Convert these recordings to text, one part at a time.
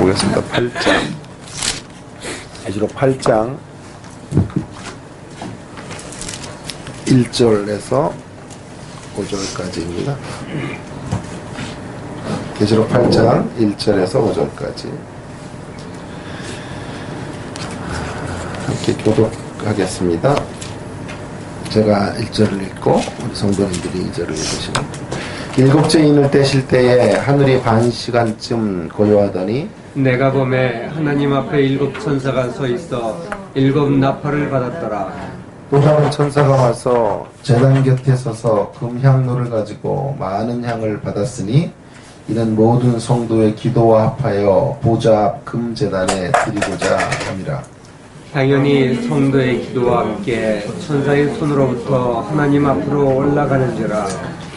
보겠습니다. 8장. 계시록 8장 1절에서 5절까지입니다. 계시록 8장 1절에서 5절까지 함께 교독하겠습니다. 제가 1절을 읽고 우리 성도님들이 2절을 읽으시면, 일곱째 인을 떼실 때에 하늘이 반 시간쯤 고요하더니 내가 보매 하나님 앞에 일곱 천사가 서 있어 일곱 나팔을 받았더라. 또 다른 천사가 와서 제단 곁에 서서 금향로를 가지고 많은 향을 받았으니 이는 모든 성도의 기도와 합하여 보좌 앞 금제단에 드리고자 함이라. 당연히 성도의 기도와 함께 천사의 손으로부터 하나님 앞으로 올라가는지라.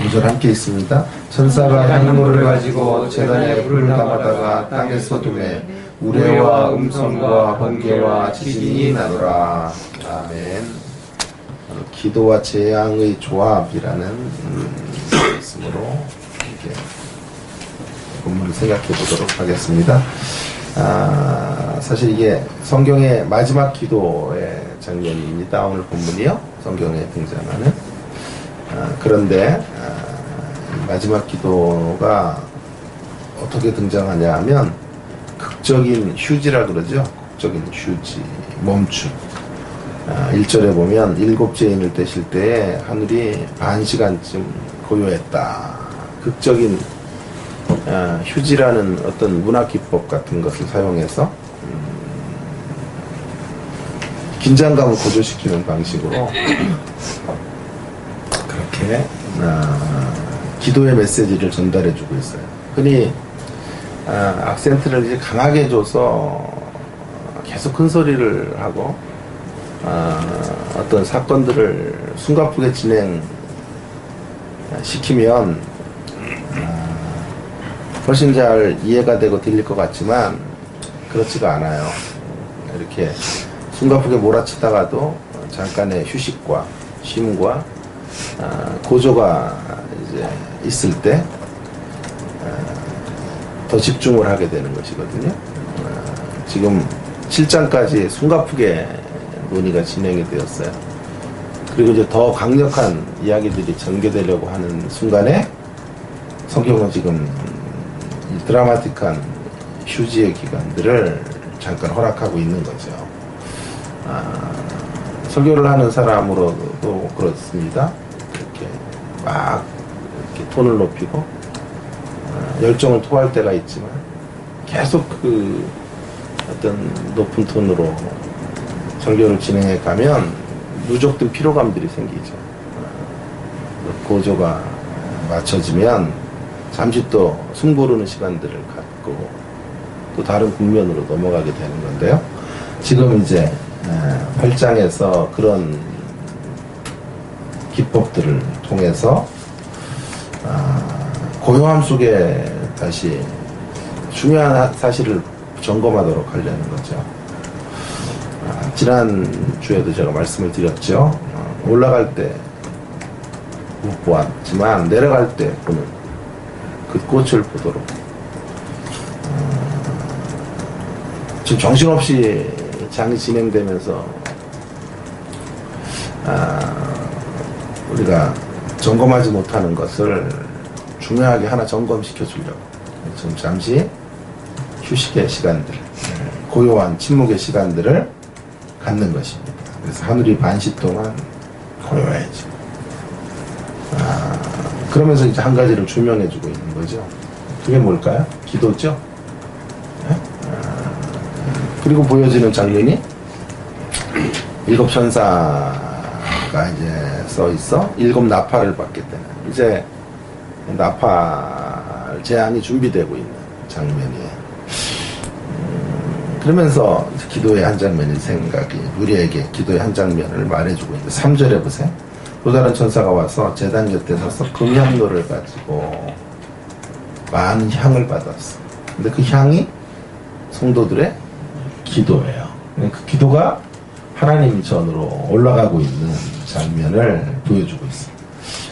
2절 함께 있습니다. 천사가 향로를 가지고 제단에 불을 담아다가 땅에서 두매 우레와 음성과 번개와 지진이 나더라. 아멘. 기도와 재앙의 조합이라는 말씀으로 이렇게 본문을 생각해 보도록 하겠습니다. 사실 이게 성경의 마지막 기도의 장면입니다. 오늘 본문이요. 성경에 등장하는. 그런데 마지막 기도가 어떻게 등장하냐 하면 극적인 휴지라 그러죠. 극적인 휴지, 멈춤. 1절에 보면 일곱째 인을 떼실 때에 하늘이 반 시간쯤 고요했다. 극적인 휴지라는 어떤 문학기법 같은 것을 사용해서 긴장감을 고조시키는 방식으로 그렇게 기도의 메시지를 전달해주고 있어요. 흔히 악센트를 이제 강하게 줘서 계속 큰 소리를 하고 어떤 사건들을 숨가쁘게 진행시키면 훨씬 잘 이해가 되고 들릴 것 같지만 그렇지가 않아요. 이렇게 숨가쁘게 몰아치다가도 잠깐의 휴식과 쉼과 고조가 이제 있을 때 더 집중을 하게 되는 것이거든요. 지금 7장까지 숨가쁘게 논의가 진행이 되었어요. 그리고 이제 더 강력한 이야기들이 전개되려고 하는 순간에 성경은 지금 이 드라마틱한 휴지의 기간들을 잠깐 허락하고 있는 거죠. 설교를 하는 사람으로도 그렇습니다. 이렇게 막 이렇게 톤을 높이고 열정을 토할 때가 있지만 계속 그 어떤 높은 톤으로 설교를 진행해 가면 누적된 피로감들이 생기죠. 고조가 맞춰지면 잠시 또 숨고르는 시간들을 갖고 또 다른 국면으로 넘어가게 되는 건데요. 지금 이제 8장에서 그런 기법들을 통해서 고요함 속에 다시 중요한 사실을 점검하도록 하려는 거죠. 지난 주에도 제가 말씀을 드렸죠. 올라갈 때 못 보았지만 내려갈 때 보는 그 꽃을 보도록. 지금 정신없이 장이 진행되면서 우리가 점검하지 못하는 것을 중요하게 하나 점검시켜 주려고 지금 잠시 휴식의 시간들, 고요한 침묵의 시간들을 갖는 것입니다. 그래서 하늘이 반시 동안 고요해져. 그러면서 이제 한 가지를 조명해 주고 있는 거죠. 그게 뭘까요? 기도죠. 네? 그리고 보여지는 장면이 일곱 천사가 이제 써 있어 일곱 나팔을 받겠다는, 이제 나팔 제안이 준비되고 있는 장면이에요. 그러면서 기도의 한 장면이 생각이 우리에게 기도의 한 장면을 말해주고 있는데 3절에 보세요. 또 다른 천사가 와서 제단 곁에 서서 금향로를 가지고 많은 향을 받았어. 근데 그 향이 성도들의 기도예요. 그 기도가 하나님 전으로 올라가고 있는 장면을 보여주고 있습니다.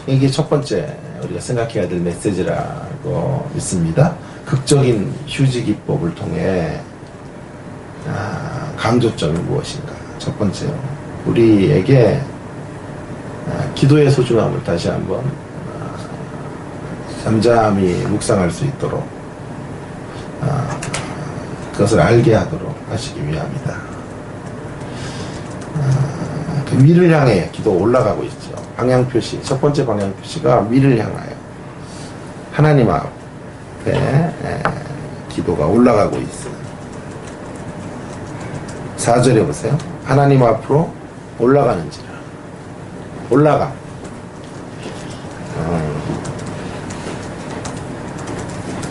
이게 첫 번째 우리가 생각해야 될 메시지라고 믿습니다. 극적인 휴지 기법을 통해 강조점이 무엇인가? 첫 번째로 우리에게 기도의 소중함을 다시 한번 잠잠히 묵상할 수 있도록 그것을 알게 하도록 하시기 위함이다. 그 미를 향해 기도 올라가고 있죠. 방향표시, 첫 번째 방향표시가 미를 향하여 하나님 앞에 기도가 올라가고 있어요. 4절에 보세요. 하나님 앞으로 올라가는지라. 올라가.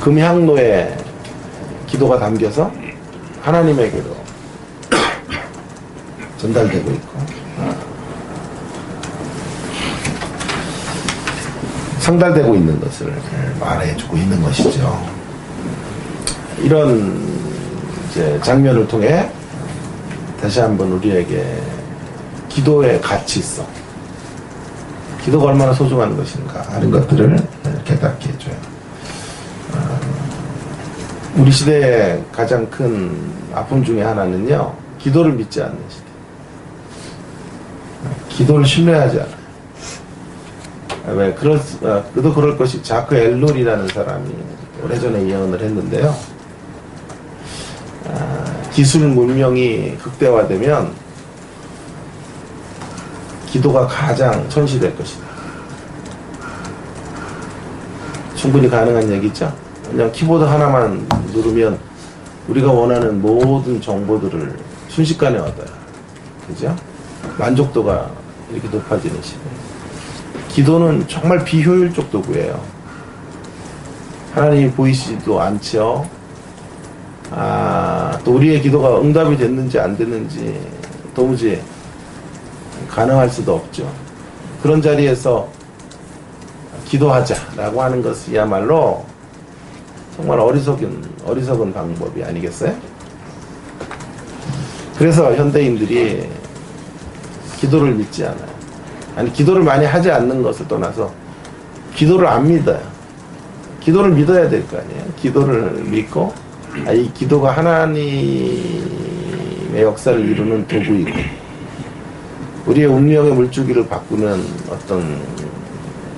금향로에 기도가 담겨서 하나님에게로 전달되고 있고, 상달되고 있는 것을 말해주고 있는 것이죠. 이런 이제 장면을 통해 다시 한번 우리에게 기도의 가치성, 기도가 얼마나 소중한 것인가 하는 것들을 깨닫게 해줘요. 우리 시대의 가장 큰 아픔 중에 하나는요, 기도를 믿지 않는 시대. 기도를 신뢰하지 않아요. 왜 그도 그럴 것이 자크 엘롤이라는 사람이 오래전에 예언을 했는데요. 기술 문명이 극대화되면 기도가 가장 천시될 것이다. 충분히 가능한 얘기죠. 그냥 키보드 하나만 누르면 우리가 원하는 모든 정보들을 순식간에 얻어요. 그죠? 만족도가 이렇게 높아지는 시대. 기도는 정말 비효율적 도구예요. 하나님이 보이시지도 않죠. 또 우리의 기도가 응답이 됐는지 안 됐는지 도무지 가능할 수도 없죠. 그런 자리에서 기도하자라고 하는 것이야말로 정말 어리석은 방법이 아니겠어요? 그래서 현대인들이 기도를 믿지 않아요. 아니, 기도를 많이 하지 않는 것을 떠나서 기도를 안 믿어요. 기도를 믿어야 될 거 아니에요. 기도를 믿고 이 기도가 하나님의 역사를 이루는 도구이고 우리의 운명의 물줄기를 바꾸는 어떤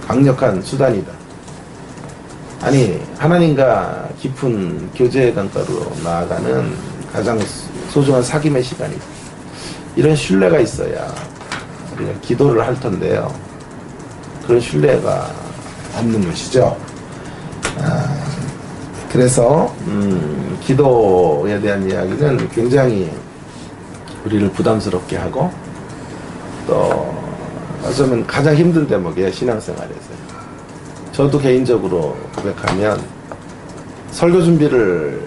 강력한 수단이다. 아니, 하나님과 깊은 교제의 강가로 나아가는 가장 소중한 사귐의 시간이다. 이런 신뢰가 있어야 우리가 기도를 할 텐데요. 그런 신뢰가 없는 것이죠. 그래서 기도에 대한 이야기는 굉장히 우리를 부담스럽게 하고 또 어쩌면 가장 힘든 대목이에요. 신앙생활에서. 저도 개인적으로 고백하면 설교 준비를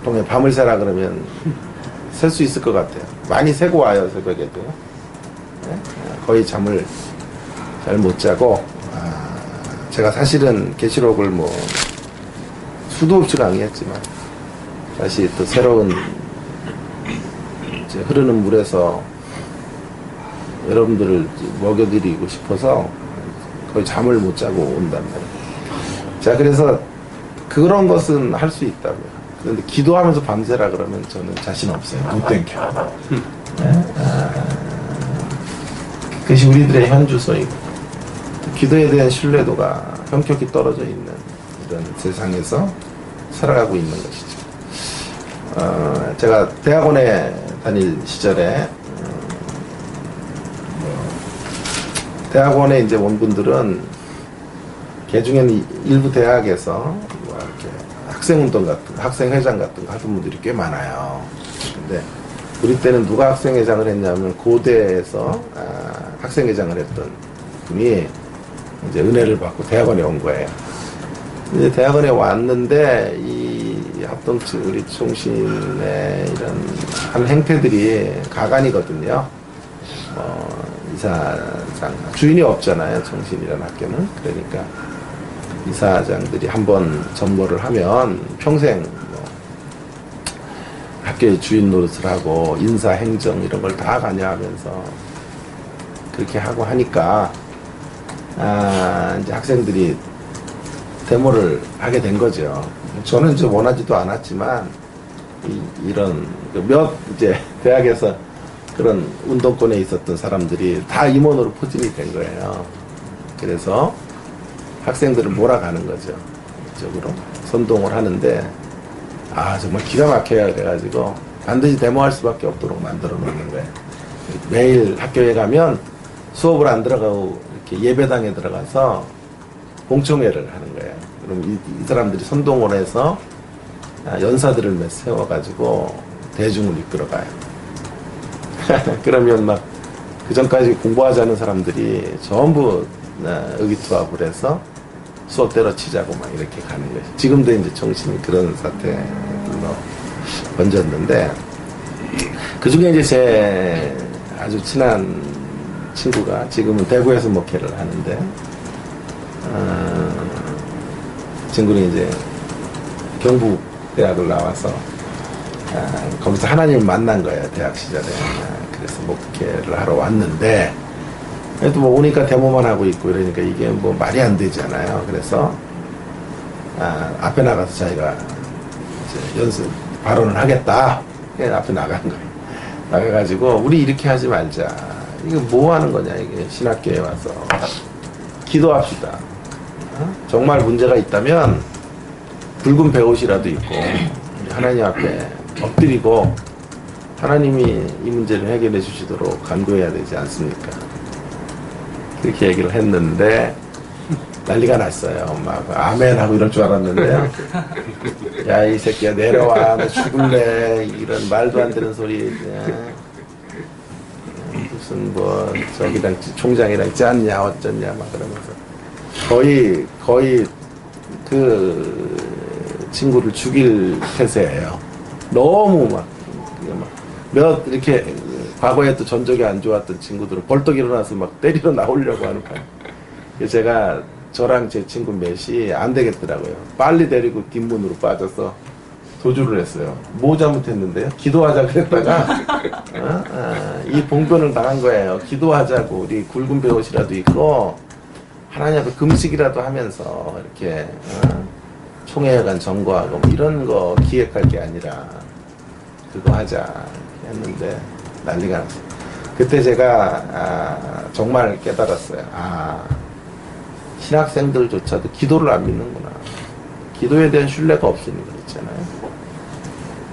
통해 밤을 새라 그러면 셀 수 있을 것 같아요. 많이 새고 와요. 새벽에도. 네? 거의 잠을 잘 못 자고 제가 사실은 계시록을 수도 없이 강의했지만 다시 또 새로운 이제 흐르는 물에서 여러분들을 먹여드리고 싶어서 거의 잠을 못 자고 온단 말이에요. 자, 그래서 그런 것은 할 수 있다고요. 그런데 기도하면서 밤새라 그러면 저는 자신 없어요. 못 땡겨. 네? 그것이 우리들의 현주소이고 기도에 대한 신뢰도가 현격히 떨어져 있는 이런 세상에서 살아가고 있는 것이죠. 제가 대학원에 다닐 시절에 대학원에 이제 온 분들은 개중에는 일부 대학에서 이렇게 학생운동 같은 학생회장 같은 거 하던 분들이 꽤 많아요. 근데 우리 때는 누가 학생회장을 했냐면 고대에서 학생회장을 했던 분이 이제 은혜를 받고 대학원에 온 거예요. 이제 대학원에 왔는데 이 합동 우리 총신의 이런 한 행태들이 가관이거든요. 이사장 주인이 없잖아요. 총신이라는 학교는. 그러니까 이사장들이 한번 전보를 하면 평생 학교의 주인 노릇을 하고 인사 행정 이런 걸 다 관여하면서 그렇게 하고 하니까 이제 학생들이 데모를 하게 된 거죠. 저는 이제 원하지도 않았지만 이런 이제 대학에서 그런 운동권에 있었던 사람들이 다 임원으로 포진이 된 거예요. 그래서 학생들을 몰아가는 거죠. 이쪽으로 선동을 하는데 정말 기가 막혀요. 그래가지고 반드시 데모할 수밖에 없도록 만들어 놓는 거예요. 매일 학교에 가면 수업을 안 들어가고 이렇게 예배당에 들어가서 공청회를 하는 거예요. 그럼 이 사람들이 선동을 해서 연사들을 세워가지고 대중을 이끌어가요. 그러면 막 그 전까지 공부하자는 사람들이 전부 의기투합을 해서 수업 때려치자고 막 이렇게 가는 거죠. 지금도 이제 정신이 그런 사태로 번졌는데, 그 중에 이제 제 아주 친한 친구가 지금은 대구에서 목회를 하는데, 친구는 이제 경북대학을 나와서 거기서 하나님을 만난 거예요. 대학 시절에. 그래서 목회를 하러 왔는데, 그래도 뭐 오니까 데모만 하고 있고 이러니까 이게 뭐 말이 안 되잖아요. 그래서 앞에 나가서 자기가 이제 연습 발언을 하겠다. 그냥 앞에 나간 거예요. 나가가지고 우리 이렇게 하지 말자. 이거 뭐 하는 거냐, 이게 신학교에 와서 기도합시다. 정말 문제가 있다면 붉은 배옷이라도 입고 하나님 앞에 엎드리고 하나님이 이 문제를 해결해 주시도록 간구해야 되지 않습니까? 그렇게 얘기를 했는데 난리가 났어요. 막 아멘 하고 이럴 줄 알았는데, 야 이 새끼야 내려와, 너 죽을래, 이런 말도 안 되는 소리, 무슨 뭐 저기랑 총장이랑 짰냐 어쩌냐 막 그러면서 거의 그 친구를 죽일 태세예요. 너무 막 이렇게 과거에 또 전적이 안 좋았던 친구들은 벌떡 일어나서 막 때리러 나오려고 하는 거예요. 제가 저랑 제 친구 맷이 안 되겠더라고요. 빨리 데리고 뒷문으로 빠져서 도주를 했어요. 뭐 잘못했는데요? 기도하자 그랬다가 이 봉변을 당한 거예요. 기도하자고 우리 굵은 배옷이라도 입고 하나님 앞에 금식이라도 하면서 이렇게 총회관 점거하고 뭐 이런 거 기획할 게 아니라 그거 하자 했는데 난리가 났어요. 그때 제가 정말 깨달았어요. 신학생들조차도 기도를 안 믿는구나. 기도에 대한 신뢰가 없으니 그렇잖아요.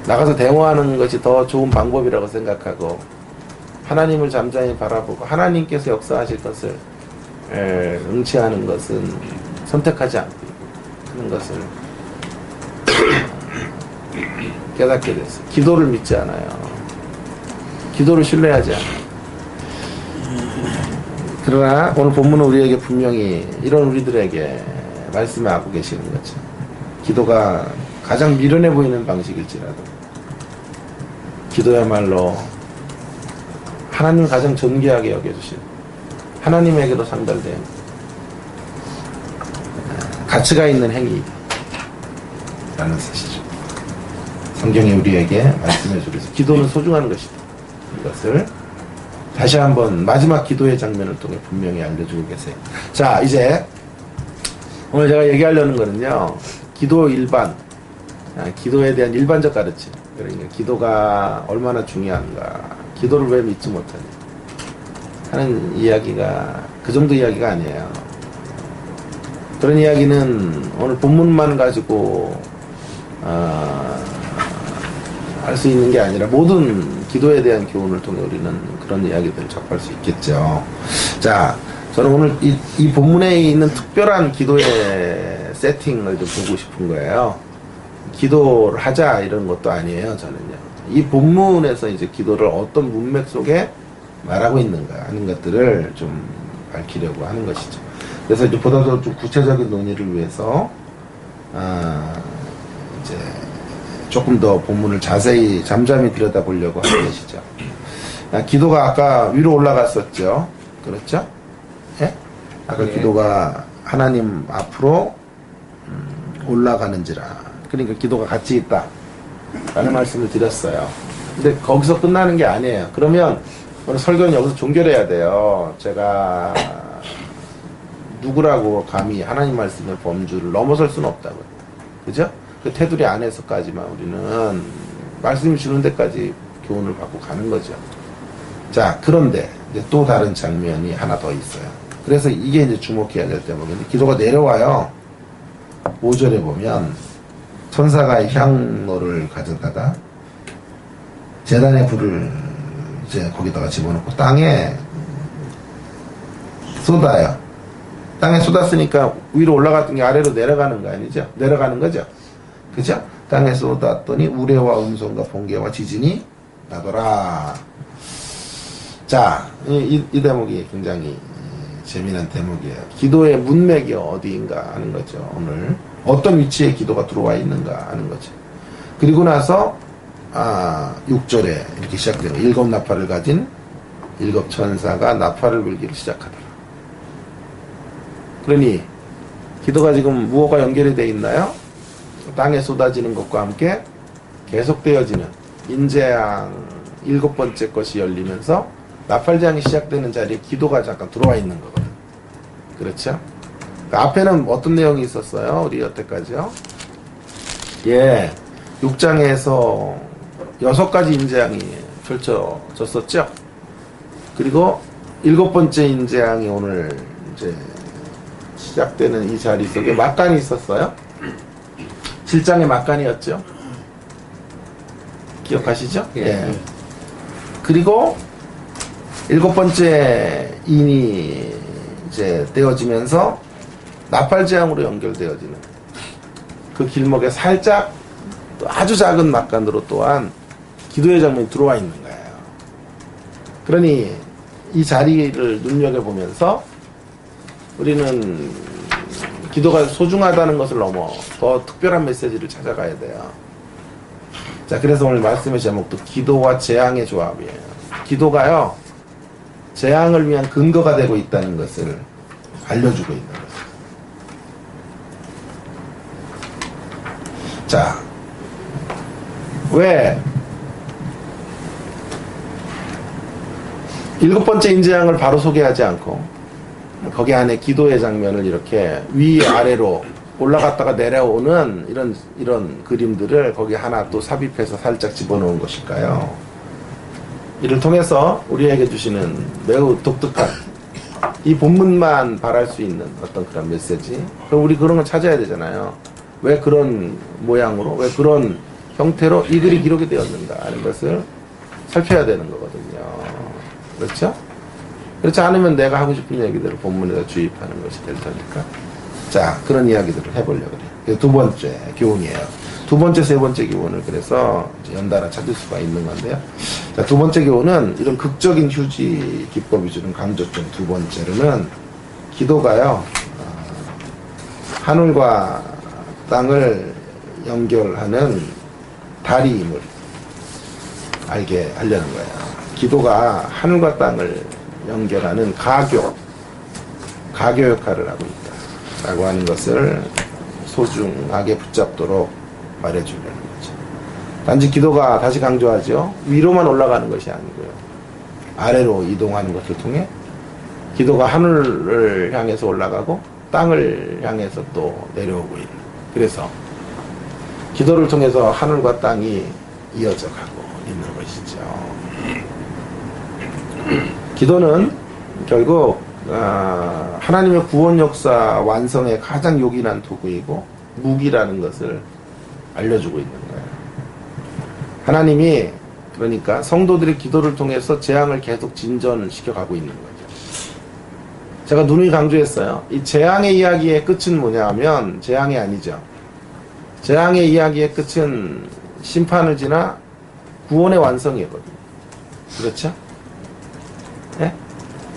나가서 데모하는 것이 더 좋은 방법이라고 생각하고 하나님을 잠잠히 바라보고 하나님께서 역사하실 것을 응치하는 것은 선택하지 않고 하는 것을 깨닫게 됐어요. 기도를 믿지 않아요. 기도를 신뢰하지 않아요. 그러나 오늘 본문은 우리에게 분명히 이런 우리들에게 말씀하고 계시는 거죠. 기도가 가장 미련해 보이는 방식일지라도 기도야말로 하나님을 가장 존귀하게 여겨주시는, 하나님에게도 상달된 가치가 있는 행위라는 사실이죠. 성경이 우리에게 말씀해 주면서 기도는 소중한 것이다. 이것을 다시 한번 마지막 기도의 장면을 통해 분명히 알려주고 계세요. 자, 이제 오늘 제가 얘기하려는 거는요, 기도 일반, 기도에 대한 일반적 가르침. 그러니까 기도가 얼마나 중요한가, 기도를 왜 믿지 못하냐 하는 이야기가 그 정도 이야기가 아니에요. 그런 이야기는 오늘 본문만 가지고 할 수 있는 게 아니라 모든 기도에 대한 교훈을 통해 우리는 그런 이야기들을 접할 수 있겠죠. 자, 저는 오늘 이 본문에 있는 특별한 기도의 세팅을 좀 보고 싶은 거예요. 기도를 하자 이런 것도 아니에요, 저는요. 이 본문에서 이제 기도를 어떤 문맥 속에 말하고 있는가 하는 것들을 좀 밝히려고 하는 것이죠. 그래서 이제 보다 더 좀 구체적인 논의를 위해서 이제 조금 더 본문을 자세히 잠잠히 들여다보려고 하는 것이죠. 기도가 아까 위로 올라갔었죠. 그렇죠? 예? 아까 네. 기도가 하나님 앞으로 올라가는지라. 그러니까 기도가 같이 있다 라는 말씀을 드렸어요. 근데 거기서 끝나는 게 아니에요. 그러면 오늘 설교는 여기서 종결해야 돼요. 제가 누구라고 감히 하나님 말씀의 범주를 넘어설 수는 없다고요. 그죠? 그 테두리 안에서까지만 우리는 말씀이 주는 데까지 교훈을 받고 가는 거죠. 자, 그런데 이제 또 다른 장면이 하나 더 있어요. 그래서 이게 이제 주목해야 될 대목인데, 기도가 내려와요. 5절에 보면 천사가 향로를 가져다가 제단의 불을 이제 거기다가 집어넣고 땅에 쏟아요. 땅에 쏟았으니까 위로 올라갔던 게 아래로 내려가는 거 아니죠? 내려가는 거죠? 그죠? 땅에 쏟았더니 우레와 음성과 번개와 지진이 나더라. 자, 이 대목이 굉장히 재미난 대목이에요. 기도의 문맥이 어디인가 하는 거죠. 오늘 어떤 위치에 기도가 들어와 있는가 하는 거죠. 그리고 나서 6절에 이렇게 시작되는 7 나팔을 가진 7 천사가 나팔을 불기를 시작하더라. 그러니 기도가 지금 무엇과 연결이 되어 있나요? 땅에 쏟아지는 것과 함께 계속되어지는 인재양 7번째 것이 열리면서 나팔장이 시작되는 자리에 기도가 잠깐 들어와 있는 거거든. 그렇죠? 앞에는 어떤 내용이 있었어요? 우리 여태까지요? 예, 6장에서 6가지 인재양이 펼쳐졌었죠? 그리고 7번째 인재양이 오늘 이제 시작되는 이 자리 속에 막간이 있었어요. 7장의 막간이었죠. 기억하시죠? 예. 그리고 7번째 인이 이제 떼어지면서 나팔재앙으로 연결되어지는 그 길목에 살짝 아주 작은 막간으로 또한 기도의 장면이 들어와 있는 거예요. 그러니 이 자리를 눈여겨보면서 우리는 기도가 소중하다는 것을 넘어 더 특별한 메시지를 찾아가야 돼요. 자, 그래서 오늘 말씀의 제목도 기도와 재앙의 조합이에요. 기도가요, 재앙을 위한 근거가 되고 있다는 것을 알려주고 있는 거죠. 자, 왜 7번째 인재양을 바로 소개하지 않고 거기 안에 기도의 장면을 이렇게 위아래로 올라갔다가 내려오는 이런 그림들을 거기 하나 또 삽입해서 살짝 집어넣은 것일까요? 이를 통해서 우리에게 주시는 매우 독특한 이 본문만 바랄 수 있는 어떤 그런 메시지. 그럼 우리 그런 걸 찾아야 되잖아요. 왜 그런 모양으로, 왜 그런 형태로 이 글이 기록이 되었는가 하는 것을 살펴야 되는 거거든요. 그렇죠? 그렇지 않으면 내가 하고 싶은 얘기들을 본문에다 주입하는 것이 될 테니까. 자, 그런 이야기들을 해보려고 그래요. 두 번째 교훈이에요. 두 번째, 세 번째 교훈을 그래서 이제 연달아 찾을 수가 있는 건데요. 자, 두 번째 교훈은 이런 극적인 휴지 기법이 주는 강조점. 두 번째로는 기도가요, 하늘과 땅을 연결하는 다리임을 알게 하려는 거예요. 기도가 하늘과 땅을 연결하는 가교 역할을 하고 있다 라고 하는 것을 소중하게 붙잡도록 말해주려는 거죠. 단지 기도가, 다시 강조하죠, 위로만 올라가는 것이 아니고요, 아래로 이동하는 것을 통해 기도가 하늘을 향해서 올라가고 땅을 향해서 또 내려오고 있는, 그래서 기도를 통해서 하늘과 땅이 이어져 가고 있는 것이죠. 기도는 결국 하나님의 구원 역사 완성의 가장 요긴한 도구이고 무기라는 것을 알려주고 있는 거예요. 하나님이 그러니까 성도들의 기도를 통해서 재앙을 계속 진전시켜 가고 있는 거죠. 제가 누누이 강조했어요. 이 재앙의 이야기의 끝은 뭐냐 하면 재앙이 아니죠. 재앙의 이야기의 끝은 심판을 지나 구원의 완성이거든요. 그렇죠? 네?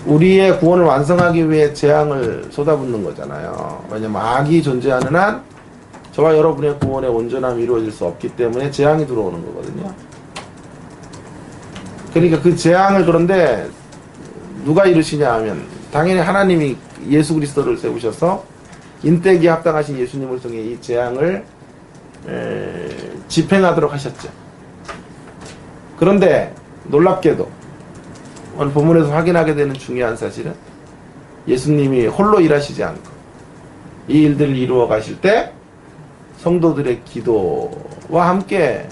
우리의 구원을 완성하기 위해 재앙을 쏟아붓는 거잖아요. 왜냐면 악이 존재하는 한 저와 여러분의 구원의 온전함이 이루어질 수 없기 때문에 재앙이 들어오는 거거든요. 그러니까 그 재앙을, 그런데 누가 이루시냐 하면 당연히 하나님이 예수 그리스도를 세우셔서 인대기에 합당하신 예수님을 통해 이 재앙을 집행하도록 하셨죠. 그런데 놀랍게도 오늘 본문에서 확인하게 되는 중요한 사실은 예수님이 홀로 일하시지 않고 이 일들을 이루어 가실 때 성도들의 기도와 함께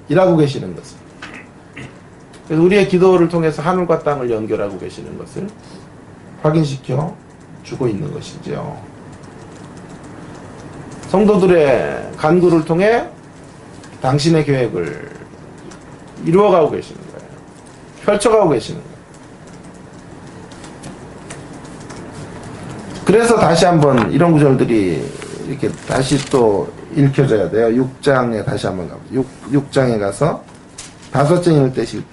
일하고 계시는 것을, 그래서 우리의 기도를 통해서 하늘과 땅을 연결하고 계시는 것을 확인시켜 주고 있는 것이죠. 성도들의 간구를 통해 당신의 계획을 이루어가고 계시는 거예요. 펼쳐가고 계시는 거예요. 그래서 다시 한번 이런 구절들이 이렇게 다시 또 읽혀져야 돼요. 6장에 다시 한번 가보죠. 6장에 가서 다섯째 인을 떼실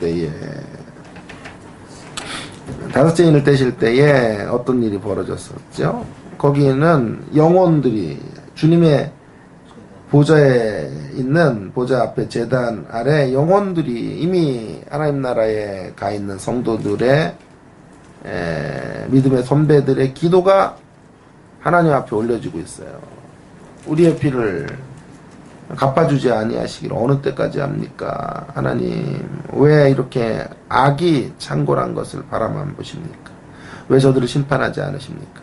때에 어떤 일이 벌어졌었죠? 거기는 영혼들이 주님의 보좌에 있는 보좌 앞에 제단 아래 영혼들이 이미 하나님 나라에 가 있는 성도들의 믿음의 선배들의 기도가 하나님 앞에 올려지고 있어요. 우리의 피를 갚아주지 아니하시기를 어느 때까지 합니까? 하나님 왜 이렇게 악이 창궐한 것을 바라만 보십니까? 왜 저들을 심판하지 않으십니까?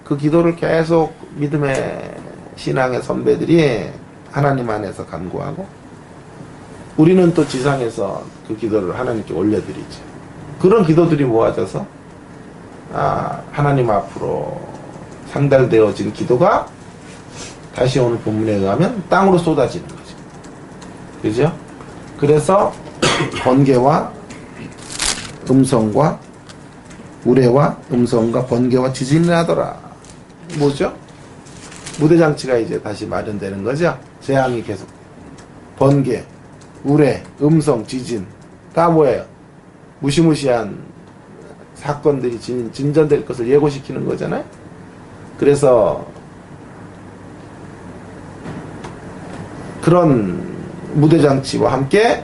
그 기도를 계속 믿음의 신앙의 선배들이 하나님 안에서 간구하고 우리는 또 지상에서 그 기도를 하나님께 올려드리죠. 그런 기도들이 모아져서 하나님 앞으로 상달되어진 기도가 다시 오늘 본문에 의하면 땅으로 쏟아지는 거죠. 그죠? 그래서 번개와 음성과 우레와 음성과 번개와 지진이 나더라. 뭐죠? 무대장치가 이제 다시 마련되는 거죠. 재앙이 계속 번개, 우레, 음성, 지진 다 뭐예요? 무시무시한 사건들이 진전될 것을 예고시키는 거잖아요. 그래서 그런 무대장치와 함께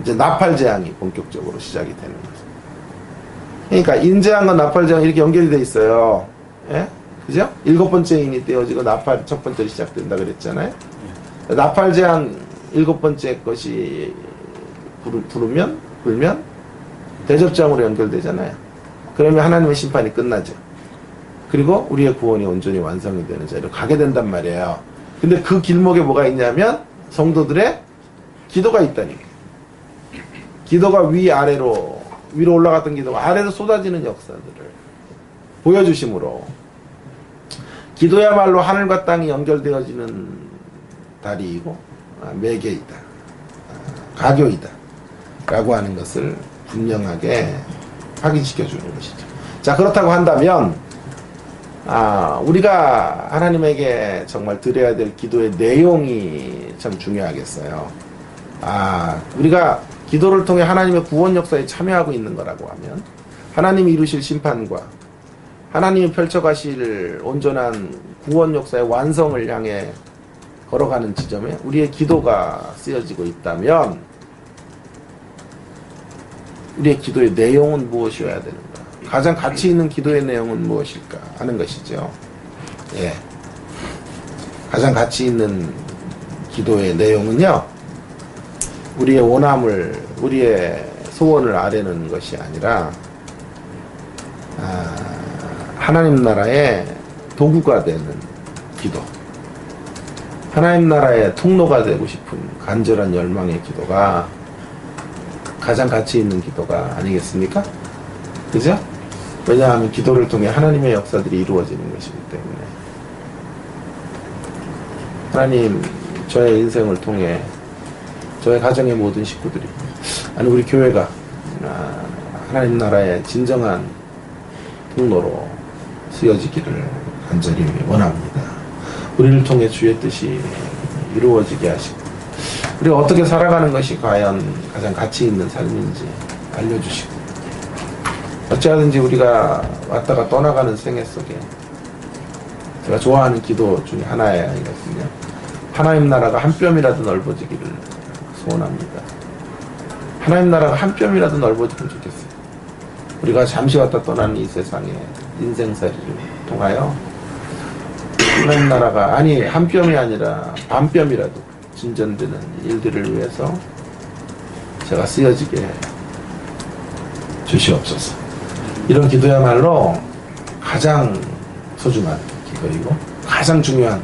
이제 나팔재앙이 본격적으로 시작이 되는 거죠. 그러니까 인재앙과 나팔재앙이 이렇게 연결이 돼 있어요. 예? 그죠? 7번째 인이 떼어지고 나팔 첫 번째로 시작된다 그랬잖아요. 나팔재앙 7번째 것이 불면 대접장으로 연결되잖아요. 그러면 하나님의 심판이 끝나죠. 그리고 우리의 구원이 온전히 완성이 되는 자리로 가게 된단 말이에요. 근데 그 길목에 뭐가 있냐면 성도들의 기도가 있다니. 기도가 위로 올라갔던 기도가 아래로 쏟아지는 역사들을 보여주심으로 기도야말로 하늘과 땅이 연결되어지는 다리이고 매개이다, 가교이다 라고 하는 것을 분명하게 확인시켜 주는 것이죠. 자, 그렇다고 한다면 우리가 하나님에게 정말 드려야 될 기도의 내용이 참 중요하겠어요. 우리가 기도를 통해 하나님의 구원 역사에 참여하고 있는 거라고 하면 하나님이 이루실 심판과 하나님이 펼쳐가실 온전한 구원 역사의 완성을 향해 걸어가는 지점에 우리의 기도가 쓰여지고 있다면 우리의 기도의 내용은 무엇이어야 되는가? 가장 가치 있는 기도의 내용은 무엇일까 하는 것이죠. 예. 가장 가치 있는 기도의 내용은요, 우리의 원함을, 우리의 소원을 아뢰는 것이 아니라, 하나님 나라의 도구가 되는 기도. 하나님 나라의 통로가 되고 싶은 간절한 열망의 기도가 가장 가치 있는 기도가 아니겠습니까? 그죠? 왜냐하면 기도를 통해 하나님의 역사들이 이루어지는 것이기 때문에. 하나님, 저의 인생을 통해 저의 가정의 모든 식구들이, 아니 우리 교회가 하나님 나라의 진정한 통로로 쓰여지기를 간절히 원합니다. 우리를 통해 주의 뜻이 이루어지게 하시고 우리가 어떻게 살아가는 것이 과연 가장 가치 있는 삶인지 알려주시고, 어찌하든지 우리가 왔다가 떠나가는 생애 속에 제가 좋아하는 기도 중에 하나이거든요. 하나님 나라가 한 뼘이라도 넓어지기를 소원합니다. 하나님 나라가 한 뼘이라도 넓어지면 좋겠어요. 우리가 잠시 왔다 떠나는 이 세상의 인생살이를 통하여 하나님 나라가 한 뼘이 아니라 반 뼘이라도 진전되는 일들을 위해서 제가 쓰여지게 주시옵소서. 이런 기도야말로 가장 소중한 기도이고 가장 중요한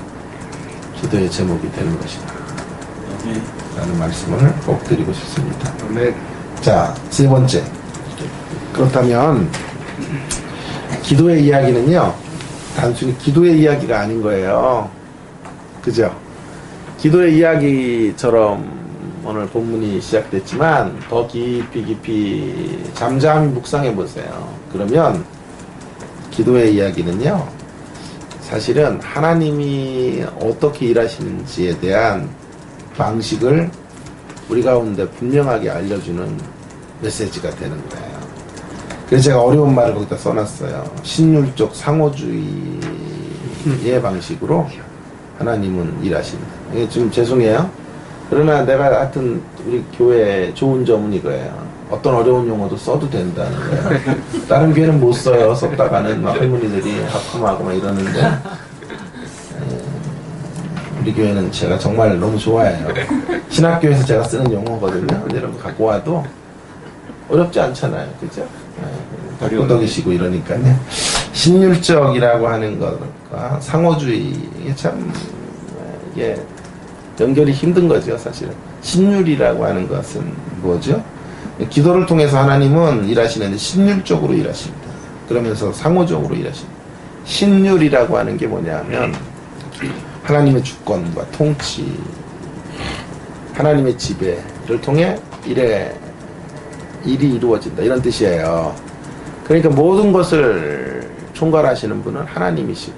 기도의 제목이 되는 것이다 라는 말씀을 꼭 드리고 싶습니다. 네. 자, 세 번째. 그렇다면 기도의 이야기는요 단순히 기도의 이야기가 아닌 거예요. 그죠? 기도의 이야기처럼 오늘 본문이 시작됐지만 더 깊이 잠잠히 묵상해 보세요. 그러면 기도의 이야기는요 사실은 하나님이 어떻게 일하시는지에 대한 방식을 우리 가운데 분명하게 알려주는 메시지가 되는 거예요. 그래서 제가 어려운 말을 거기다 써놨어요. 신율적 상호주의의 방식으로 하나님은 일하신다. 이게 좀 죄송해요. 그러나 내가 하여튼 우리 교회의 좋은 점은 이거예요. 어떤 어려운 용어도 써도 된다는 거예요. 다른 교회는 못 써요. 썼다가는 막 할머니들이 하품하고 막 이러는데 우리 교회는 제가 정말 너무 좋아해요. 신학교에서 제가 쓰는 용어거든요. 여러분 갖고 와도 어렵지 않잖아요. 그죠? 덕덕이시고 이러니까요. 신율적이라고 하는 것과 상호주의 이게 참 이게 연결이 힘든 거죠. 사실은 신율이라고 하는 것은 뭐죠? 기도를 통해서 하나님은 일하시는데 신율적으로 일하십니다. 그러면서 상호적으로 일하십니다. 신율이라고 하는 게 뭐냐면 하나님의 주권과 통치, 하나님의 지배를 통해 일이 이루어진다 이런 뜻이에요. 그러니까 모든 것을 총괄하시는 분은 하나님이시고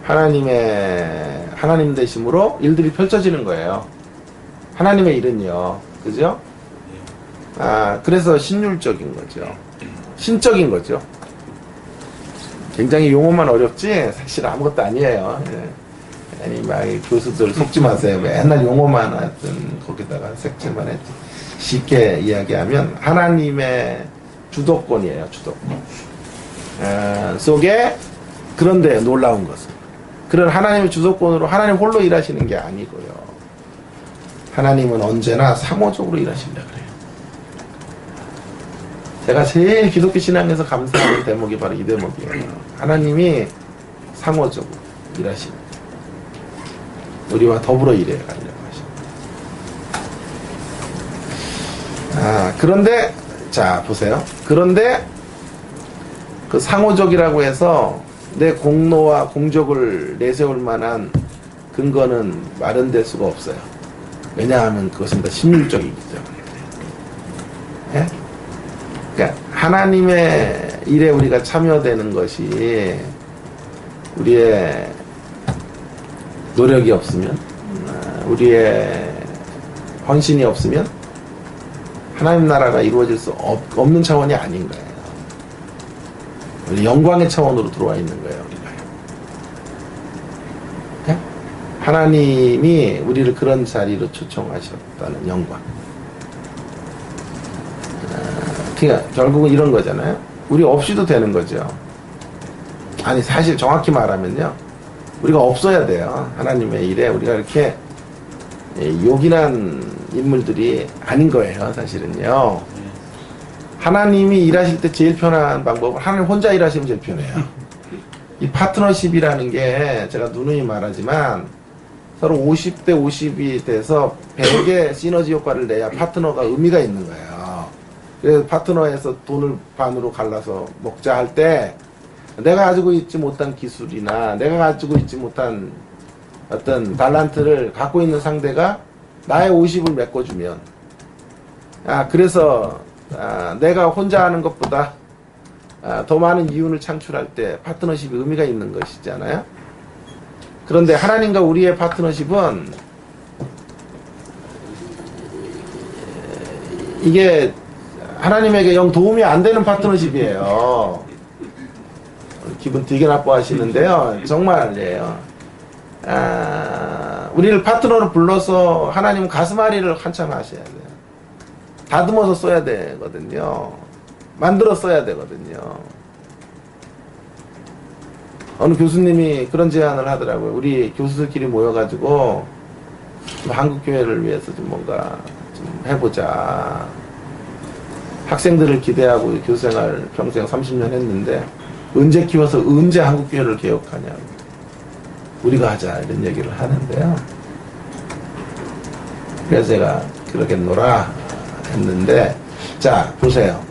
하나님 되심으로 일들이 펼쳐지는 거예요. 하나님의 일은요. 그죠? 그래서 신율적인 거죠. 신적인 거죠. 굉장히 용어만 어렵지 사실 아무것도 아니에요. 아니 막 교수들 속지 마세요. 맨날 용어만 하여튼 거기다가 색칠만 했지. 쉽게 이야기하면 하나님의 주도권이에요. 주도권 속에 그런데 놀라운 것은 그런 하나님의 주도권으로 하나님 홀로 일하시는 게 아니고요. 하나님은 언제나 상호적으로 일하신다 그래요. 제가 제일 기독교 신앙에서 감사하는 대목이 바로 이 대목이에요. 하나님이 상호적으로 일하십니다. 우리와 더불어 일해 가려고 하십니다. 그런데 자 보세요. 그런데 그 상호적이라고 해서 내 공로와 공적을 내세울 만한 근거는 마련될 수가 없어요. 왜냐하면 그것은 다 신율적이기 때문에. 예? 그러니까 하나님의 일에 우리가 참여되는 것이 우리의 노력이 없으면, 우리의 헌신이 없으면 하나님 나라가 이루어질 수 없는 차원이 아닌 거예요. 우리 영광의 차원으로 들어와 있는 거예요. 우리가. 네? 하나님이 우리를 그런 자리로 초청하셨다는 영광. 그러니까 결국은 이런 거잖아요. 우리 없이도 되는 거죠. 아니 사실 정확히 말하면요. 우리가 없어야 돼요. 하나님의 일에 우리가 이렇게 요긴한 인물들이 아닌 거예요. 사실은요. 하나님이 일하실 때 제일 편한 방법은 하나님 혼자 일하시면 제일 편해요. 이 파트너십이라는 게 제가 누누이 말하지만 서로 50대 50이 돼서 100의 시너지 효과를 내야 파트너가 의미가 있는 거예요. 그래서 파트너에서 돈을 반으로 갈라서 먹자 할 때 내가 가지고 있지 못한 기술이나 내가 가지고 있지 못한 어떤 달란트를 갖고 있는 상대가 나의 50을 메꿔주면 그래서 내가 혼자 하는 것보다 더 많은 이윤을 창출할 때 파트너십이 의미가 있는 것이잖아요. 그런데 하나님과 우리의 파트너십은 이게 하나님에게 영 도움이 안 되는 파트너십이에요. 기분 되게 나빠하시는데요. 정말이에요. 우리를 파트너로 불러서 하나님은 가슴앓이를 한참 하셔야 돼요. 다듬어서 써야 되거든요. 만들어 써야 되거든요. 어느 교수님이 그런 제안을 하더라고요. 우리 교수들끼리 모여가지고 한국교회를 위해서 좀 뭔가 좀 해보자. 학생들을 기대하고 교수생활 평생 30년 했는데 언제 키워서 언제 한국교회를 개혁하냐고 우리가 하자 이런 얘기를 하는데요. 그래서 제가 그러겠노라 했는데, 자 보세요.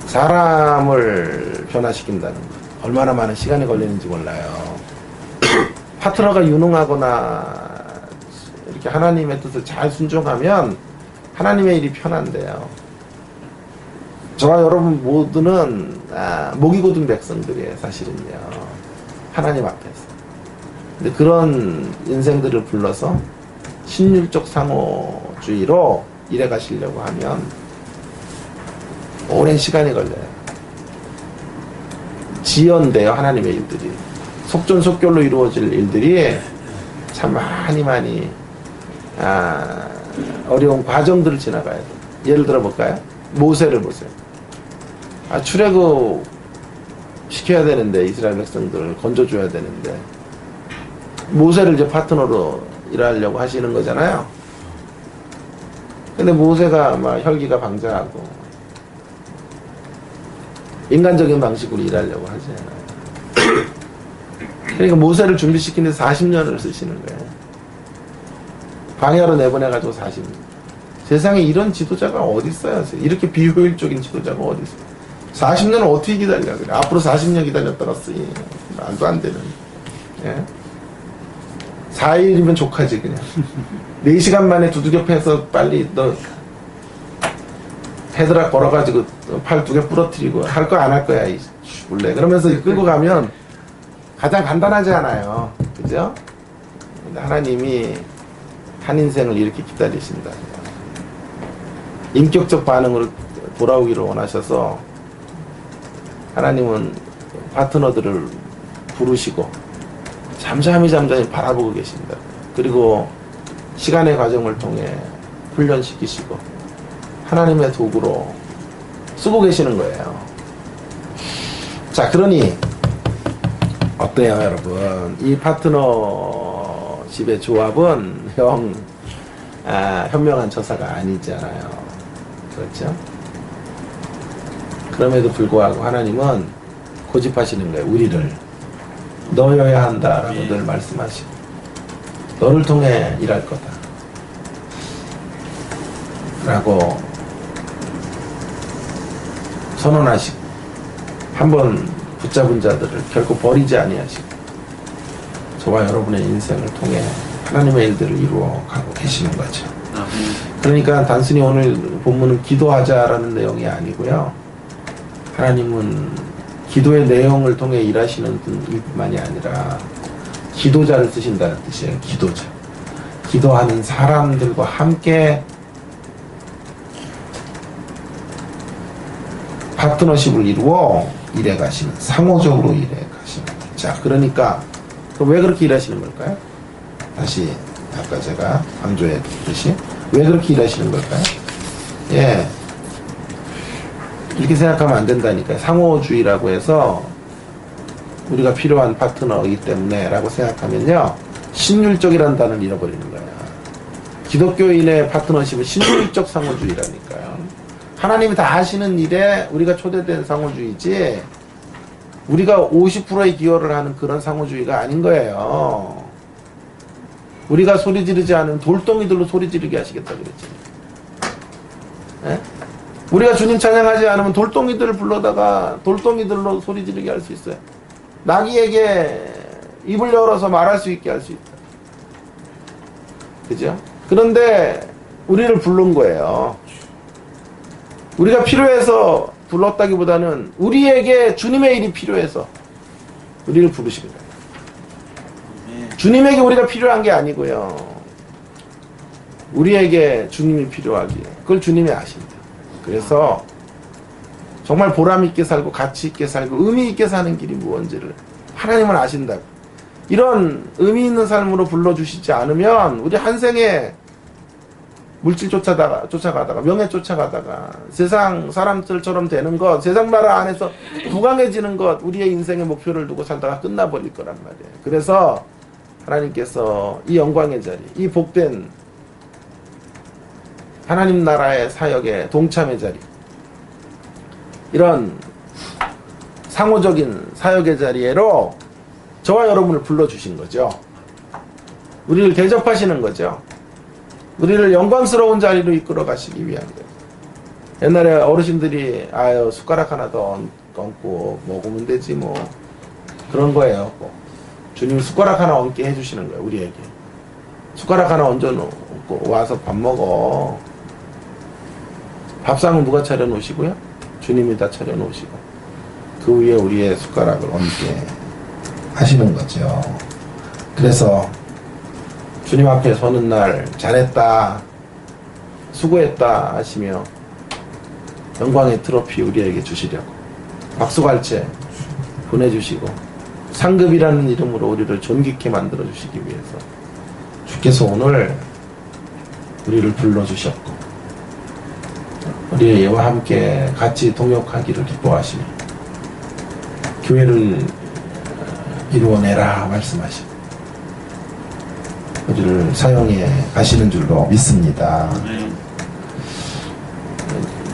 사람을 변화시킨다는 것 얼마나 많은 시간이 걸리는지 몰라요. 파트너가 유능하거나 이렇게 하나님의 뜻을 잘 순종하면 하나님의 일이 편한데요. 저와 여러분 모두는 목이 곧은 백성들이에요. 사실은요. 하나님 앞에서. 근데 그런 인생들을 불러서 신율적 상호주의로 일해 가시려고 하면 오랜 시간이 걸려요. 지연돼요. 하나님의 일들이. 속전속결로 이루어질 일들이 참 많이 어려운 과정들을 지나가야 돼요. 예를 들어 볼까요? 모세를 보세요. 출애굽 시켜야 되는데, 이스라엘 백성들을 건져줘야 되는데 모세를 이제 파트너로 일하려고 하시는 거잖아요. 근데 모세가 막 혈기가 방자하고 인간적인 방식으로 일하려고 하잖아요. 그러니까 모세를 준비시키는 데 40년을 쓰시는 거예요. 광야로 내보내가지고 40년. 세상에 이런 지도자가 어디 있어요? 이렇게 비효율적인 지도자가 어디 있어요? 40년을 어떻게 기다리라 그래? 앞으로 40년 기다렸다가 쓰이. 말도 안 되는. 예? 4일이면 족하지 그냥. 4시간 만에 두들겨 패서 빨리 너 헤드락 걸어가지고 팔 2개 부러뜨리고 할 거 안 할 거야 이 원래. 그러면서 끌고 가면 가장 간단하지 않아요. 그죠? 근데 하나님이 한 인생을 이렇게 기다리신다. 인격적 반응으로 돌아오기를 원하셔서 하나님은 파트너들을 부르시고 잠잠히 바라보고 계신다. 그리고 시간의 과정을 통해 훈련시키시고 하나님의 도구로 쓰고 계시는 거예요. 자, 그러니 어때요, 여러분? 이 파트너십의 조합은 현명한 처사가 아니잖아요. 그렇죠? 그럼에도 불구하고 하나님은 고집하시는 거예요. 우리를 너여야 한다라고 늘 말씀하시고 너를 통해 일할 거다 라고 선언하시고 한번 붙잡은 자들을 결코 버리지 아니하시고 저와 여러분의 인생을 통해 하나님의 일들을 이루어가고 계시는 거죠. 그러니까 단순히 오늘 본문은 기도하자라는 내용이 아니고요. 하나님은 기도의 내용을 통해 일하시는 분일 뿐만이 아니라 기도자를 쓰신다는 뜻이에요. 기도자. 기도하는 사람들과 함께 파트너십을 이루어 일해 가시는, 상호적으로 일해 가시는. 자, 그러니까 왜 그렇게 일하시는 걸까요? 다시 아까 제가 강조해 줬듯이 왜 그렇게 일하시는 걸까요? 예, 이렇게 생각하면 안 된다니까요. 상호주의라고 해서 우리가 필요한 파트너이기 때문에 라고 생각하면요, 신율적이라는 단어를 잃어버리는 거예요. 기독교인의 파트너십은 신율적 상호주의라니까요. 하나님이 다 하시는 일에 우리가 초대된 상호주의지 우리가 50%의 기여를 하는 그런 상호주의가 아닌 거예요. 우리가 소리 지르지 않으면 돌덩이들로 소리 지르게 하시겠다 그랬지. 예? 우리가 주님 찬양하지 않으면 돌덩이들을 불러다가 돌덩이들로 소리 지르게 할 수 있어요. 나귀에게 입을 열어서 말할 수 있게 할 수 있다. 그죠? 그런데 우리를 부른 거예요. 우리가 필요해서 불렀다기보다는 우리에게 주님의 일이 필요해서 우리를 부르신 거예요. 주님에게 우리가 필요한 게 아니고요. 우리에게 주님이 필요하기에 그걸 주님이 아신다. 그래서 정말 보람 있게 살고 가치 있게 살고 의미 있게 사는 길이 무언지를 하나님은 아신다. 이런 의미 있는 삶으로 불러주시지 않으면 우리 한 생에 물질 쫓아가다가 명예 쫓아가다가 세상 사람들처럼 되는 것, 세상 나라 안에서 부강해지는 것, 우리의 인생의 목표를 두고 살다가 끝나버릴 거란 말이에요. 그래서 하나님께서 이 영광의 자리, 이 복된 하나님 나라의 사역의 동참의 자리, 이런 상호적인 사역의 자리에로 저와 여러분을 불러주신 거죠. 우리를 대접하시는 거죠. 우리를 영광스러운 자리로 이끌어 가시기 위한 거예요. 옛날에 어르신들이 아유 숟가락 하나 더 얹고 먹으면 되지 뭐 그런 거예요. 주님 숟가락 하나 얹게 해주시는 거예요. 우리에게 숟가락 하나 얹어 놓고 와서 밥 먹어. 밥상은 누가 차려 놓으시고요? 주님이 다 차려 놓으시고 그 위에 우리의 숟가락을 얹게 하시는 거죠. 그래서 주님 앞에 서는 날 잘했다 수고했다 하시며 영광의 트로피 우리에게 주시려고 박수갈채 보내주시고 상급이라는 이름으로 우리를 존귀케 만들어 주시기 위해서 주께서 오늘 우리를 불러주셨고 우리의 예와 함께 같이 동역하기를 기뻐하시며 교회를 이루어내라 말씀하시고 우리를 사용해 가시는 줄로 믿습니다.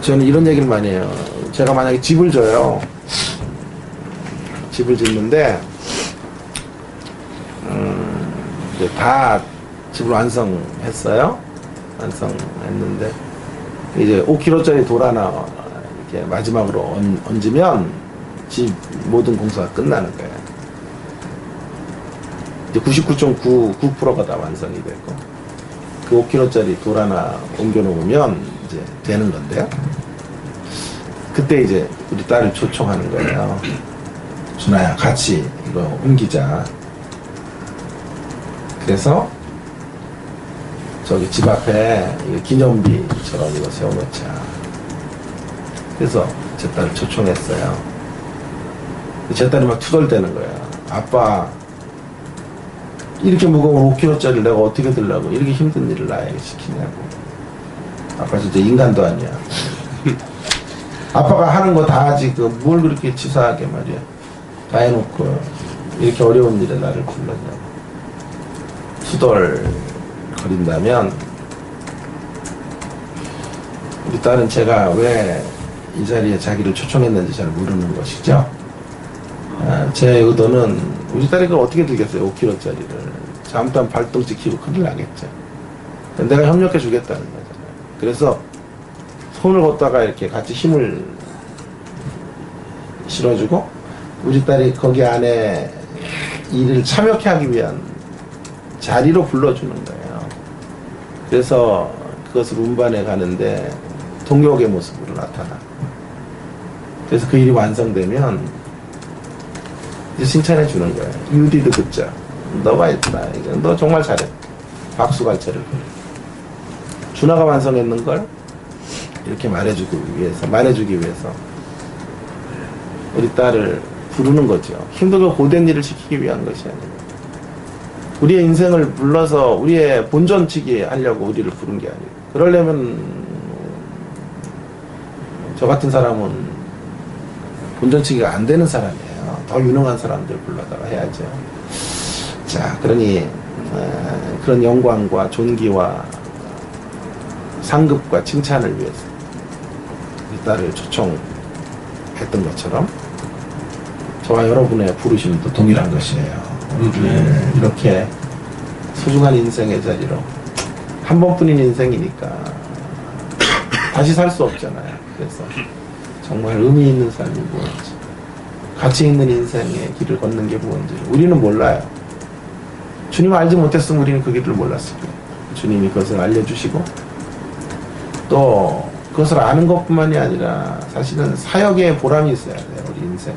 저는 이런 얘기를 많이 해요. 제가 만약에 집을 져요. 집을 짓는데 이제 다 집을 완성했어요. 완성했는데 이제 5kg짜리 돌 하나 이렇게 마지막으로 얹으면 집 모든 공사가 끝나는 거예요. 이제 99.99%가 다 완성이 됐고 그 5kg짜리 돌 하나 옮겨 놓으면 이제 되는 건데요. 그때 이제 우리 딸을 초청하는 거예요. 준아야 같이 이거 옮기자. 그래서 저기 집 앞에 기념비처럼 이거 세워놓자. 그래서 제 딸을 초청했어요. 제 딸이 막 투덜대는 거예요. 아빠 이렇게 무거운 5kg짜리를 내가 어떻게 들라고 이렇게 힘든 일을 나에게 시키냐고. 아빠 진짜 인간도 아니야. 아빠가 하는 거 다 하지 뭘 그렇게 치사하게 말이야. 다 해놓고 이렇게 어려운 일에 나를 불렀냐고. 투덜거린다면 우리 딸은 제가 왜 이 자리에 자기를 초청했는지 잘 모르는 것이죠. 제 의도는 우리 딸이 그걸 어떻게 들겠어요. 5kg짜리를 잘못하면 발등 찍히고 큰일 나겠죠. 내가 협력해 주겠다는 거잖아요. 그래서 손을 걷다가 이렇게 같이 힘을 실어주고 우리 딸이 거기 안에 일을 참여케 하기 위한 자리로 불러주는 거예요. 그래서 그것을 운반해 가는데 동역의 모습으로 나타나. 그래서 그 일이 완성되면 이제 칭찬해 주는 거예요. You did good job. 너가 했다. 너 정말 잘해. 박수갈채를 보내. 준하가 완성했는 걸 이렇게 말해주기 위해서 우리 딸을 부르는 거죠. 힘들고 고된 일을 시키기 위한 것이 아니고 우리의 인생을 불러서 우리의 본전치기 하려고 우리를 부른 게 아니고 그러려면 저 같은 사람은 본전치기가 안 되는 사람이에요. 더 유능한 사람들 불러다가 해야죠. 자, 그러니 그런 영광과 존귀와 상급과 칭찬을 위해서 우리 딸을 초청했던 것처럼 저와 여러분의 부르심도 동일한 것이에요. 우리를 이렇게 소중한 인생의 자리로 한 번뿐인 인생이니까 다시 살 수 없잖아요. 그래서 정말 의미 있는 삶이 무엇인지 가치 있는 인생의 길을 걷는 게 무엇인지 우리는 몰라요. 주님 알지 못했으면 우리는 그 길을 몰랐을 거예요. 주님이 그것을 알려주시고 또 그것을 아는 것뿐만이 아니라 사실은 사역의 보람이 있어야 돼요. 우리 인생에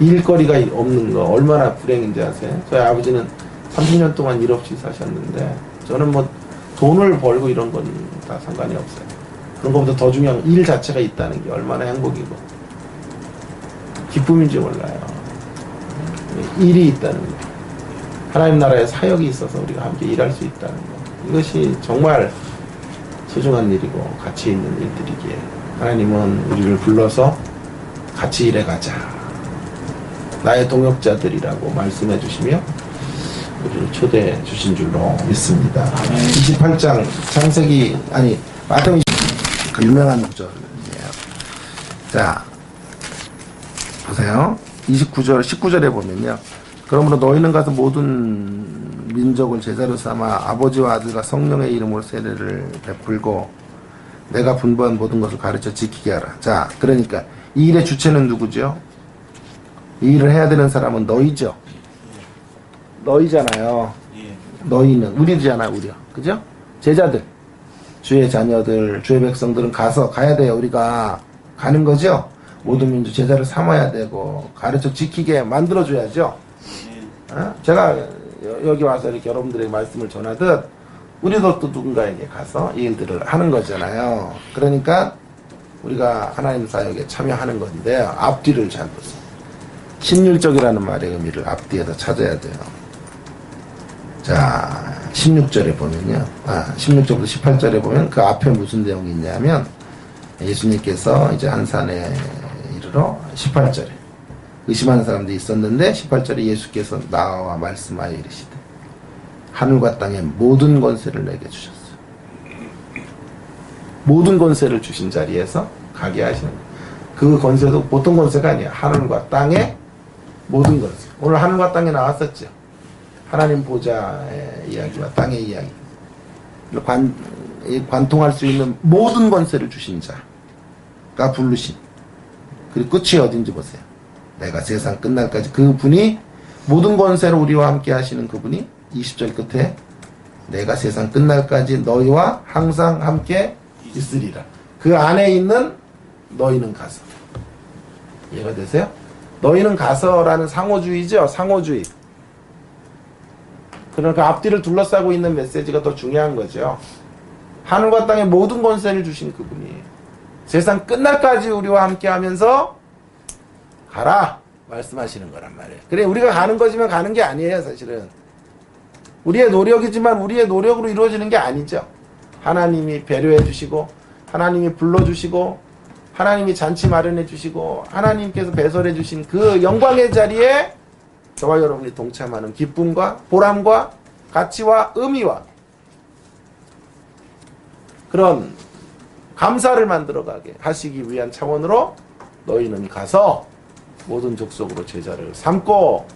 일거리가 없는 거 얼마나 불행인지 아세요? 저희 아버지는 30년 동안 일 없이 사셨는데 저는 뭐 돈을 벌고 이런 건 다 상관이 없어요. 그런 것보다 더 중요한 일 자체가 있다는 게 얼마나 행복이고 기쁨인지 몰라요. 일이 있다는 거, 하나님 나라의 사역이 있어서 우리가 함께 일할 수 있다는 거, 이것이 정말 소중한 일이고 가치 있는 일들이기에 하나님은 우리를 불러서 같이 일해가자, 나의 동역자들이라고 말씀해 주시며 우리를 초대해 주신 줄로 믿습니다. 28장 창세기 마태복음 그 유명한 구절이에요. 자, 보세요. 19절, 19절에 보면요. 그러므로 너희는 가서 모든 민족을 제자로 삼아 아버지와 아들과 성령의 이름으로 세례를 베풀고 내가 분부한 모든 것을 가르쳐 지키게 하라. 자, 그러니까 이 일의 주체는 누구죠? 이 일을 해야 되는 사람은 너희죠. 너희잖아요. 너희는 우리잖아, 우리. 그죠? 제자들, 주의 자녀들, 주의 백성들은 가야 돼요. 우리가 가는 거죠. 모든 민족 제자를 삼아야 되고 가르쳐 지키게 만들어줘야죠. 제가 여기 와서 이렇게 여러분들에게 말씀을 전하듯 우리도 또 누군가에게 가서 이 일들을 하는 거잖아요. 그러니까 우리가 하나님 사역에 참여하는 건데 앞뒤를 잘 보세요. 신율적이라는 말의 의미를 앞뒤에다 찾아야 돼요. 자, 16절에 보면요. 16절부터 18절에 보면 그 앞에 무슨 내용이 있냐면 예수님께서 이제 한산에 이르러 18절에 의심하는 사람들이 있었는데 18절에 예수께서 나와 말씀하여 이르시되 하늘과 땅의 모든 권세를 내게 주셨어요. 모든 권세를 주신 자리에서 가게 하시는 거예요. 그 권세도 보통 권세가 아니에요. 하늘과 땅의 모든 권세. 오늘 하늘과 땅에 나왔었죠. 하나님 보좌의 이야기와 땅의 이야기. 관통할 수 있는 모든 권세를 주신 자가 부르신. 그리고 끝이 어딘지 보세요. 내가 세상 끝날까지 그분이 모든 권세를 우리와 함께 하시는 그분이 20절 끝에 내가 세상 끝날까지 너희와 항상 함께 있으리라. 그 안에 있는 너희는 가서. 이해가 되세요? 너희는 가서라는 상호주의죠. 상호주의. 그러니까 앞뒤를 둘러싸고 있는 메시지가 더 중요한 거죠. 하늘과 땅의 모든 권세를 주신 그분이 세상 끝날까지 우리와 함께 하면서 가라 말씀하시는 거란 말이에요. 그래 우리가 가는 거지만 가는 게 아니에요. 사실은 우리의 노력이지만 우리의 노력으로 이루어지는 게 아니죠. 하나님이 배려해 주시고 하나님이 불러주시고 하나님이 잔치 마련해 주시고 하나님께서 배설해 주신 그 영광의 자리에 저와 여러분이 동참하는 기쁨과 보람과 가치와 의미와 그런 감사를 만들어가게 하시기 위한 차원으로 너희는 가서 모든 족속으로 제자를 삼고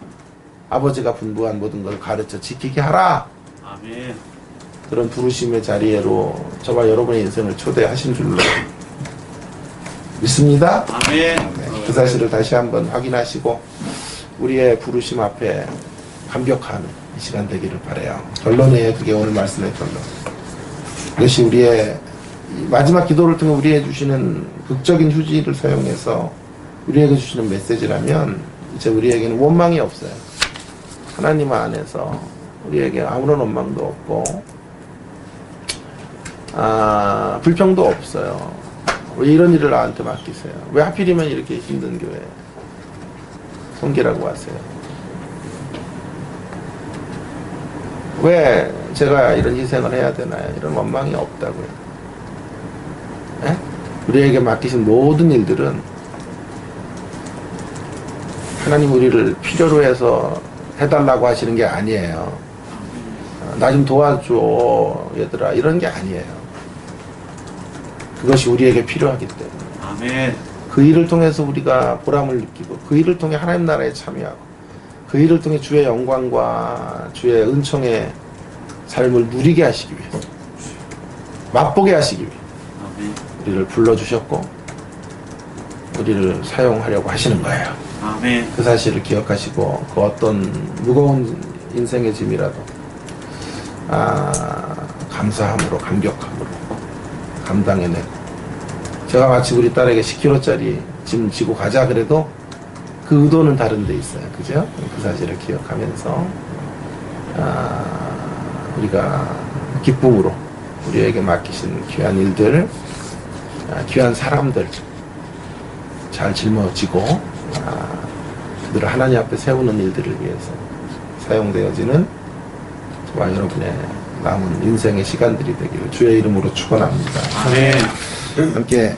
아버지가 분부한 모든 걸 가르쳐 지키게 하라. 아멘. 그런 부르심의 자리로 저와 여러분의 인생을 초대하신 줄로 믿습니다. 아멘. 그 사실을 다시 한번 확인하시고 우리의 부르심 앞에 감격하는 이 시간 되기를 바라요. 결론이에요. 그게 오늘 말씀의 결론. 이것이 우리의 마지막 기도를 통해 우리에게 주시는 극적인 휴지를 사용해서 우리에게 주시는 메시지라면 이제 우리에게는 원망이 없어요. 하나님 안에서 우리에게 아무런 원망도 없고 불평도 없어요. 왜 이런 일을 나한테 맡기세요? 왜 하필이면 이렇게 힘든 교회 섬기라고 하세요? 왜 제가 이런 희생을 해야 되나요? 이런 원망이 없다고요. 에? 우리에게 맡기신 모든 일들은 하나님 우리를 필요로 해서 해달라고 하시는 게 아니에요. 나 좀 도와줘 얘들아 이런 게 아니에요. 그것이 우리에게 필요하기 때문에 아멘. 그 일을 통해서 우리가 보람을 느끼고 그 일을 통해 하나님 나라에 참여하고 그 일을 통해 주의 영광과 주의 은총의 삶을 누리게 하시기 위해서 맛보게 하시기 위해 아멘. 우리를 불러주셨고 우리를 사용하려고 하시는 거예요. 아멘. 그 사실을 기억하시고 그 어떤 무거운 인생의 짐이라도 감사함으로 감격함으로 감당해내고 제가 마치 우리 딸에게 10kg짜리 짐 지고 가자 그래도 그 의도는 다른 데 있어요. 그죠? 그 사실을 기억하면서 우리가 기쁨으로 우리에게 맡기신 귀한 일들 귀한 사람들 잘 짊어지고 그들을 하나님 앞에 세우는 일들을 위해서 사용되어지는 저와 여러분의 남은 인생의 시간들이 되기를 주의 이름으로 축원합니다. 아멘. 함께